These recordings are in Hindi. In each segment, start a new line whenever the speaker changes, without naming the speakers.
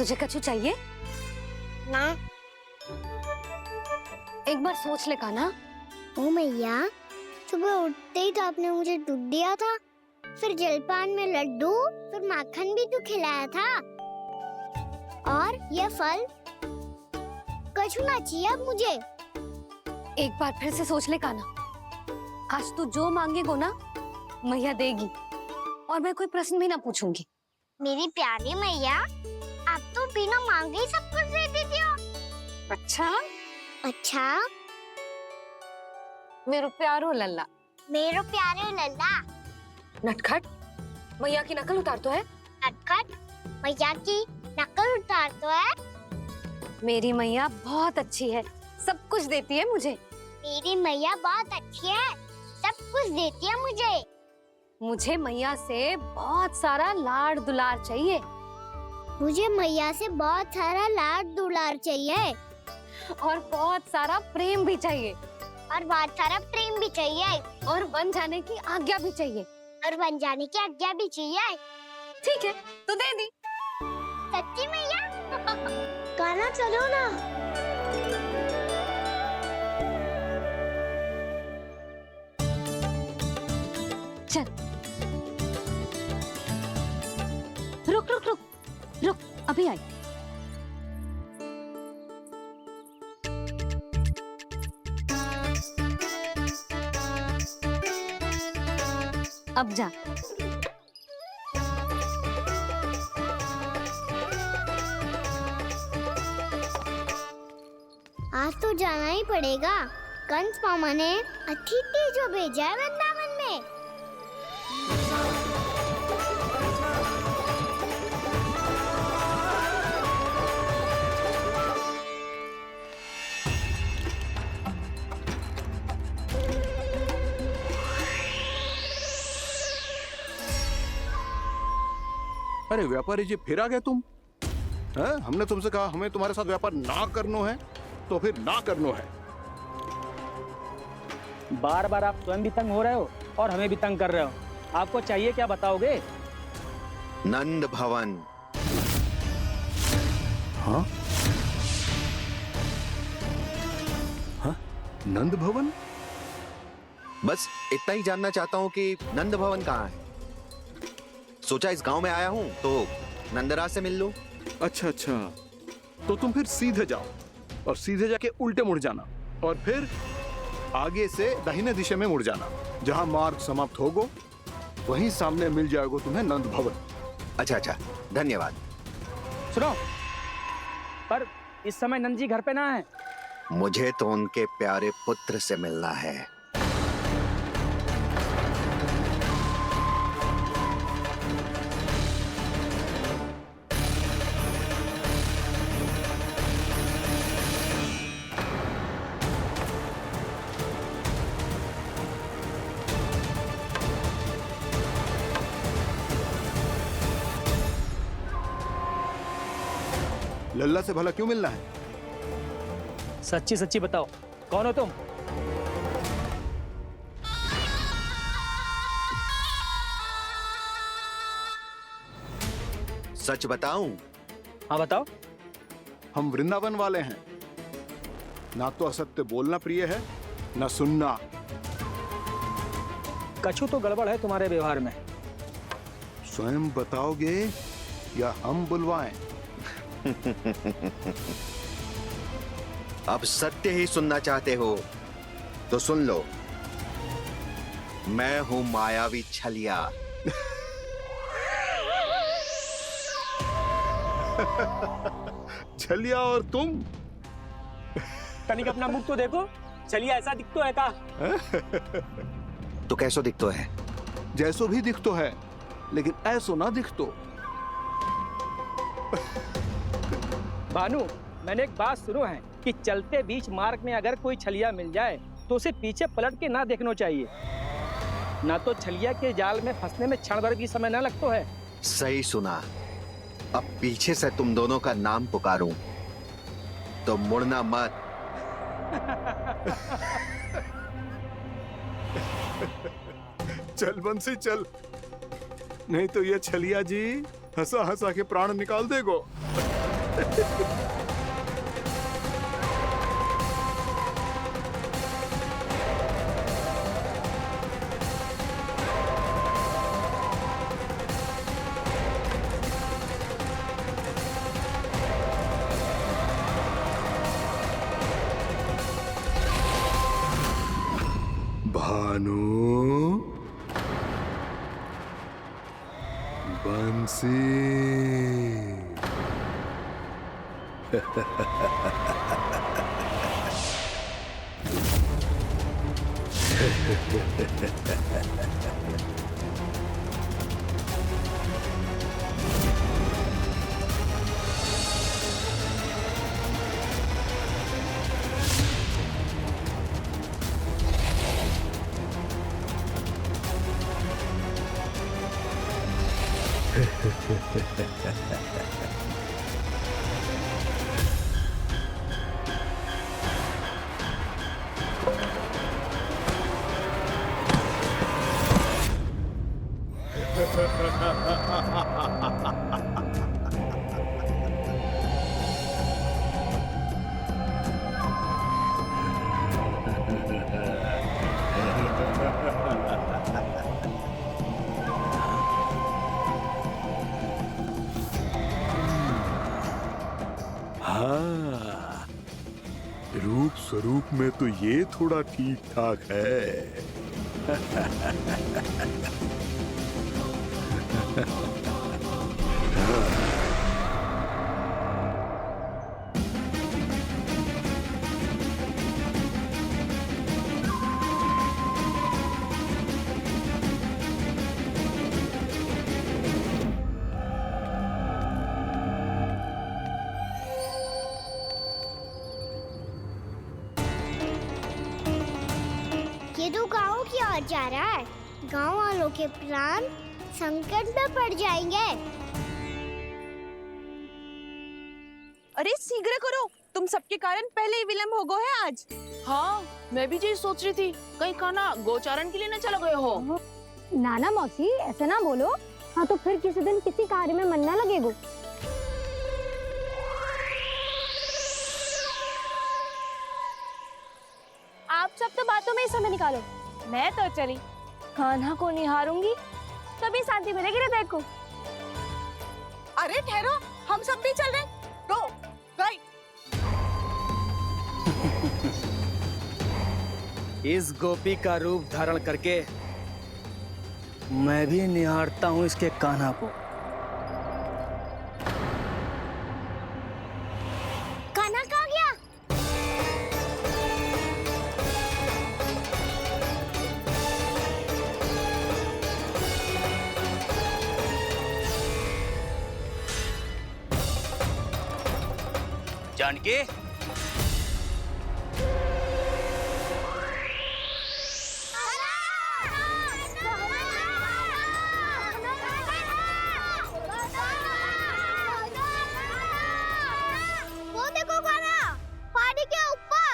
तुझे कछु चाहिए
ना।
एक बार सोच ले कान्हा।
ओ मैया, सुबह उठते ही तो आपने मुझे दूध दिया था, फिर जलपान में लड्डू, फिर माखन भी तो खिलाया था। और ये फल कछु ना चाहिए अब मुझे।
एक बार फिर से सोच ले कान्हा। आज तू जो मांगेगो ना मैया देगी, और मैं कोई प्रश्न भी ना पूछूंगी।
मेरी प्यारी मैया, आप तो बिना मांगे ही सब कुछ दे देती हो।
अच्छा,
अच्छा,
मेरो प्यारो लल्ला।
मेरो प्यारे लल्ला।
नटखट, मैया की नकल उतार तो है।
नटखट, मैया की नकल उतार तो है।
मेरी मैया बहुत अच्छी है, सब कुछ देती है मुझे।
मेरी मैया बहुत अच्छी है, सब कुछ देती है मुझे।
मुझे मैया से बहुत सारा लाड दुलार चाहिए।
मुझे मैया से बहुत सारा लाड दुलार चाहिए।
और बहुत सारा प्रेम भी चाहिए।
और बहुत सारा प्रेम भी चाहिए।
और बन जाने की आज्ञा भी चाहिए।
और बन जाने की आज्ञा भी चाहिए।
ठीक है, तो दे दी।
सच्ची मैया? गाना चलो ना।
चल, रुक रुक रुक रुक, अभी आई। अब जा।
आज तो जाना ही पड़ेगा। कंस मामा ने अतिथि जो भेजा है वृंदावन में।
अरे व्यापारी जी, फिर आ गए तुम? हैं? हमने तुमसे कहा हमें तुम्हारे साथ व्यापार ना करनो है, तो फिर ना करनो है।
बार बार आप स्वयं भी तंग हो रहे हो और हमें भी तंग कर रहे हो। आपको चाहिए क्या बताओगे?
नंद भवन।
हाँ? हाँ? नंद भवन?
बस इतना ही जानना चाहता हूँ कि नंद भवन कहाँ है। सोचा इस गांव में आया हूँ तो नंदराज से मिल लूं।
अच्छा अच्छा, तो तुम फिर सीधे जाओ और सीधे जाके उल्टे मुड़ जाना, और फिर आगे से दाहिने दिशा में मुड़ जाना। जहाँ मार्ग समाप्त होगो वहीं सामने मिल जाएगा तुम्हें नंद भवन।
अच्छा अच्छा, धन्यवाद।
सुनो, पर इस समय नंद जी घर पे ना है।
मुझे तो उनके प्यारे पुत्र से मिलना है।
लल्ला से भला क्यों मिलना है?
सच्ची सच्ची बताओ, कौन हो तुम?
सच बताऊं?
हाँ बताओ।
हम वृंदावन वाले हैं। ना तो असत्य बोलना प्रिय है, ना सुनना।
कछु तो गड़बड़ है तुम्हारे व्यवहार में।
स्वयं बताओगे या हम बुलवाएं?
अब सत्य ही सुनना चाहते हो तो सुन लो। मैं हूं मायावी छलिया।
छलिया और तुम?
तनिक अपना मुख तो देखो, चलिए ऐसा दिखतो है का?
तो कैसो दिखतो है?
जैसो भी दिख तो है, लेकिन ऐसो ना दिख तो।
भानु, मैंने एक बात सुनो है कि चलते बीच मार्ग में अगर कोई छलिया मिल जाए तो उसे पीछे पलट के ना देखना चाहिए, ना तो छलिया के जाल में फंसने में क्षण भर भी समय ना लगता है।
सही सुना। अब पीछे से तुम दोनों का नाम पुकारूं तो मुड़ना मत।
चल बंसी चल, नहीं तो ये छलिया जी हंसा हंसा के प्राण निकाल देगो। भानु, बंसी। हाँ, रूप स्वरूप में तो ये थोड़ा ठीक ठाक है।
ये तो गाँव की ओर जा रहा है। गाँव वालों के प्राण संकट में पड़ जाएंगे।
अरे शीघ्र करो, तुम सबके कारण पहले ही विलंब हो गो है आज।
हाँ, मैं भी यही सोच रही थी, कहीं खाना गोचारण के लिए न चला गए हो।
नाना मौसी ऐसे ना बोलो। हाँ तो फिर किसी दिन किसी कार्य में मन ना लगेगो। आप सब तो बातों में ही समय निकालो। मैं तो चली कान्हा को निहारूंगी, तभी शांति मिलेगी हृदय को।
अरे ठहरो, हम सब भी चल रहे। रो, गई।
इस गोपी का रूप धारण करके मैं भी निहारता हूँ इसके कान्हा को।
कान्हा कहाँ गया?
जानकी,
वो देखो कान्हा, पहाड़ी के ऊपर।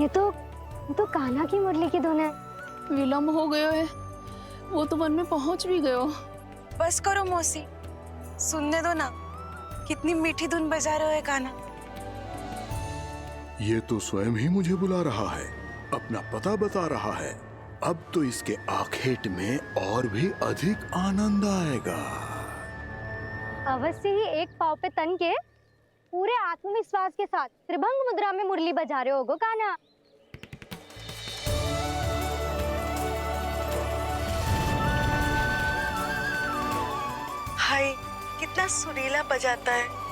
ये तो कान्हा की मुरली की धुन है।
विलम्ब हो गयो है, वो तो वन में पहुंच भी गयो।
बस करो मौसी, सुनने दो ना, कितनी मीठी धुन बजा रहे हो कान्हा।
ये तो स्वयं ही मुझे बुला रहा है, अपना पता बता रहा है। अब तो इसके आखेट में और भी अधिक आनंद आएगा।
अवश्य ही एक पाव पे तन के पूरे आत्मविश्वास के साथ त्रिभंग मुद्रा में मुरली बजा रहे होगो कान्हा।
हाय, कितना सुरीला बजाता है।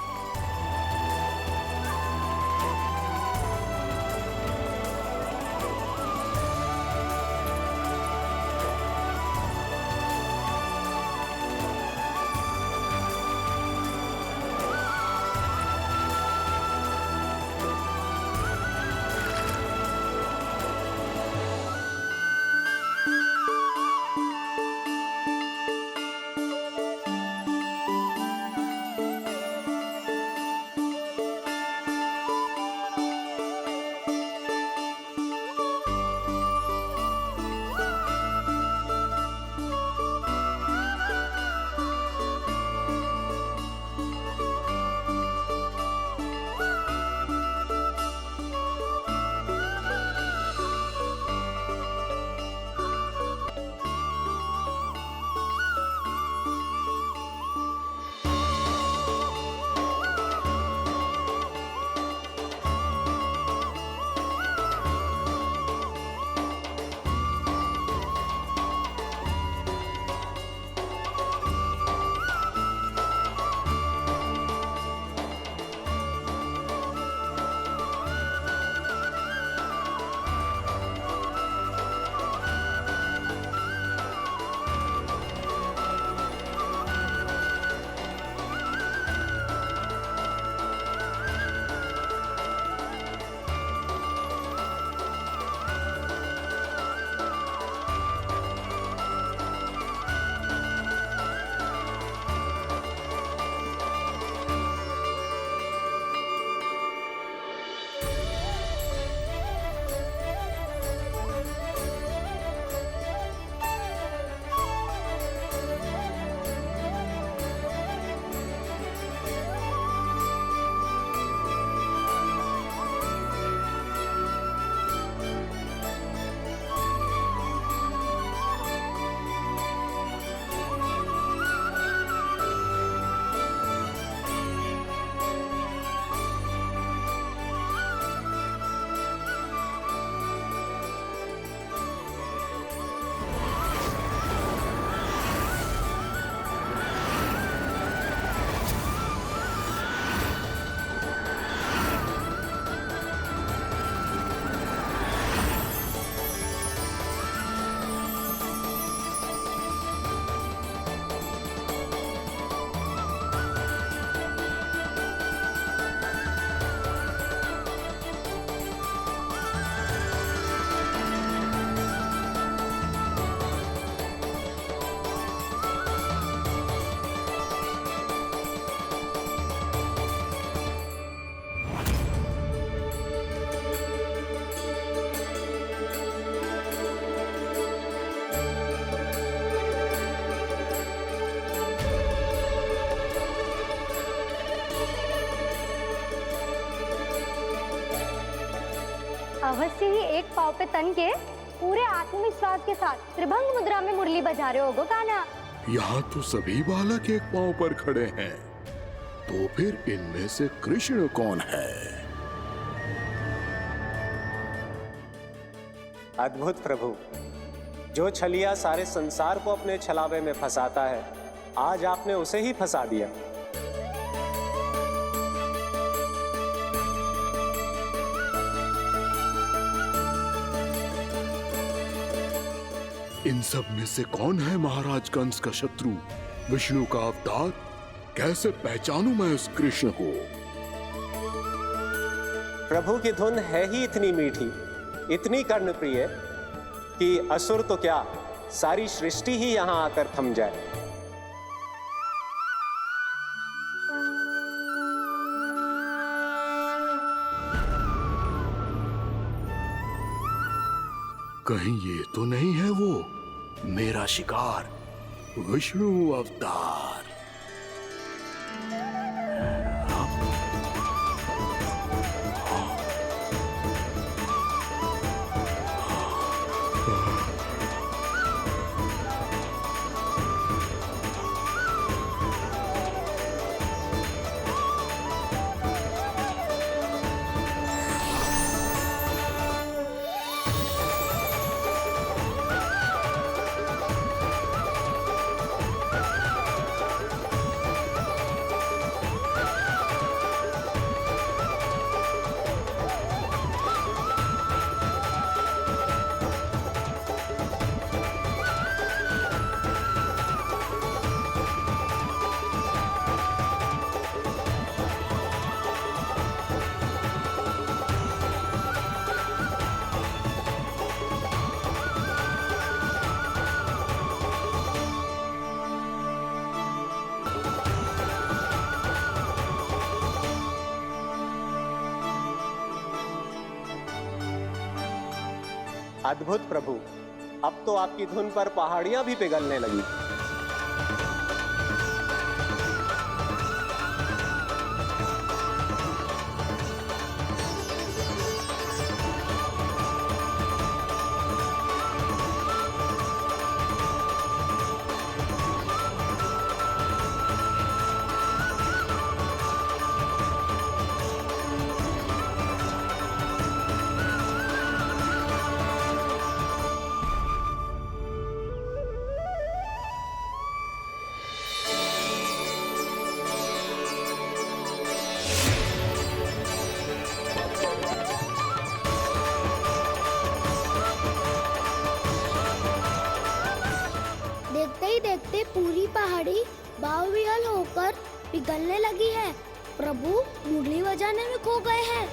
अवश्य ही एक पाव पे तन के पूरे आत्मविश्वास के साथ त्रिभंग मुद्रा में मुरली बजा रहे होगो कान्हा।
यहाँ तो सभी बालक एक पांव पर खड़े हैं, तो फिर इनमें से कृष्ण कौन है?
अद्भुत प्रभु, जो छलिया सारे संसार को अपने छलावे में फंसाता है, आज आपने उसे ही फंसा दिया।
इन सब में से कौन है महाराज कंस का शत्रु, विष्णु का अवतार? कैसे पहचानूं मैं उस कृष्ण को?
प्रभु की धुन है ही इतनी मीठी, इतनी कर्णप्रिय कि असुर तो क्या, सारी सृष्टि ही यहाँ आकर थम जाए।
कहीं ये तो नहीं है वो मेरा शिकार विष्णु अवतार?
अद्भुत प्रभु, अब तो आपकी धुन पर पहाड़ियां भी पिघलने लगी।
देखते ही देखते पूरी पहाड़ी बावरियल होकर पिघलने लगी है। प्रभु मुरली बजाने में खो गए हैं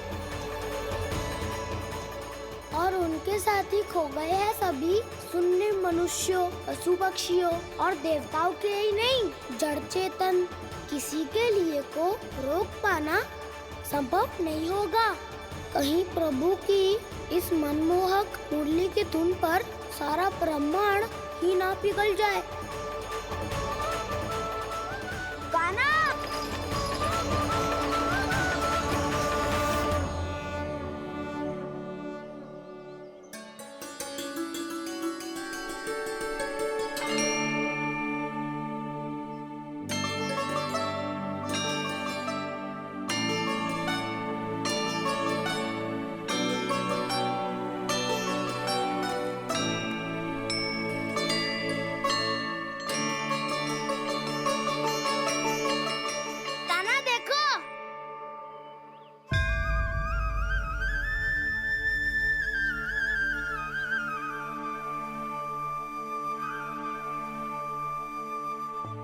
और उनके साथ ही खो गए हैं सभी सुनने मनुष्यों, पशु पक्षियों और देवताओं के ही नहीं, जड़ चेतन किसी के लिए को रोक पाना संभव नहीं होगा। कहीं प्रभु की इस मनमोहक मुरली की धुन पर सारा ब्रह्मांड ही ना पिघल जाए। गाना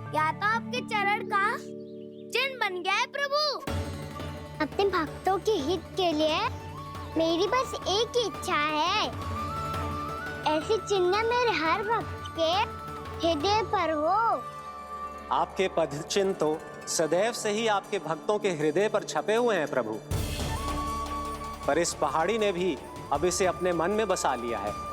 या तो आपके चरण का चिन्ह बन गया है प्रभु। अपने भक्तों के हित के लिए मेरी बस एक ही इच्छा है, ऐसी चिन्ह मेरे हर भक्त के हृदय पर हो।
आपके पद चिन्ह तो सदैव से ही आपके भक्तों के हृदय पर छपे हुए हैं प्रभु, पर इस पहाड़ी ने भी अब इसे अपने मन में बसा लिया है।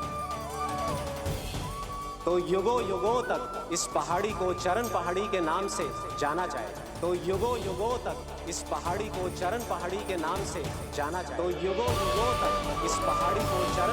तो युगों युगों तक इस पहाड़ी को चरण पहाड़ी के नाम से जाना जाएगा। तो युगों युगों तक इस पहाड़ी को चरण पहाड़ी के नाम से जाना जाएगा। तो युगों युगों तक इस पहाड़ी को चरण